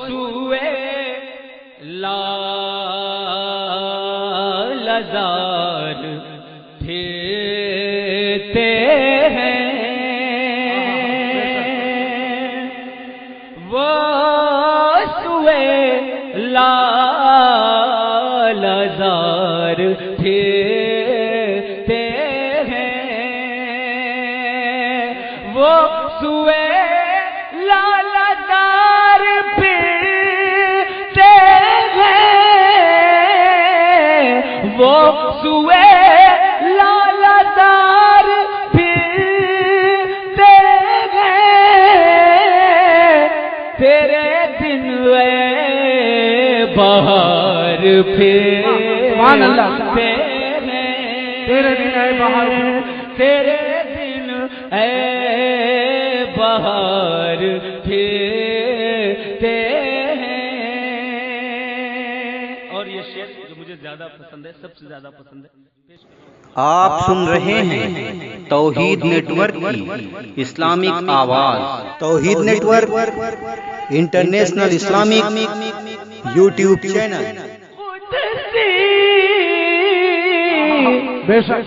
سوئے لالزار پھرتے ہیں، وہ سوئے لالزار پھرتے ہیں، وہ سوئے لالزار پھرتے ہیں، وہ سوئے لالزار پھرتے ہیں، تیرے دن اے بہار پھرتے ہیں، تیرے دن اے بہار، تیرے دن اے بہار پھرتے ہیں۔ اور یہ شعر جو مجھے زیادہ پسند ہے، سب سے زیادہ پسند ہے، آپ سن رہے ہیں توحید نیٹ ورک کی اسلامک آواز۔ Tauheed network international Islamic YouTube channel.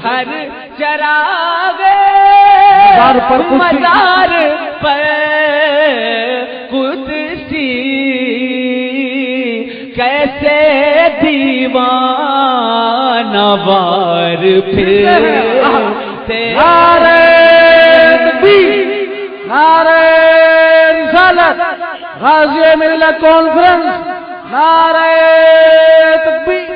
ہر چراغ مزار پر قدسی کیسے دیوانہ وار پھرتے، نعرہ تکبیر، نعرہ رسالت، غازی ملت کانفرنس، نعرہ تکبیر۔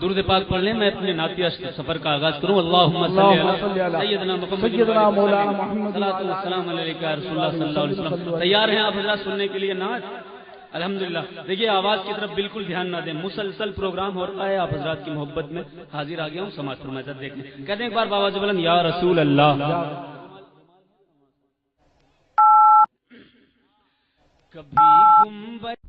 درود پاک پڑھ لیں، میں اپنے نعتیہ سفر کا آغاز کروں۔ اللہم صلی علی سیدنا محمد سیدنا مولانا محمد صلی اللہ علیہ رسول اللہ صلی اللہ علیہ وسلم۔ تیار ہیں آپ حضرات سننے کے لیے نعت؟ الحمدللہ۔ دیکھیے آواز کی طرف بالکل دھیان نہ دیں، مسلسل پروگرام ہو رہا ہے، آپ حضرات کی محبت میں حاضر آ گیا ہوں، سماعت فرمائیں ذرا دیکھ لیں۔ کہتے ہیں ایک بار بآواز بلند یا رسول اللہ۔ کبھی گنبد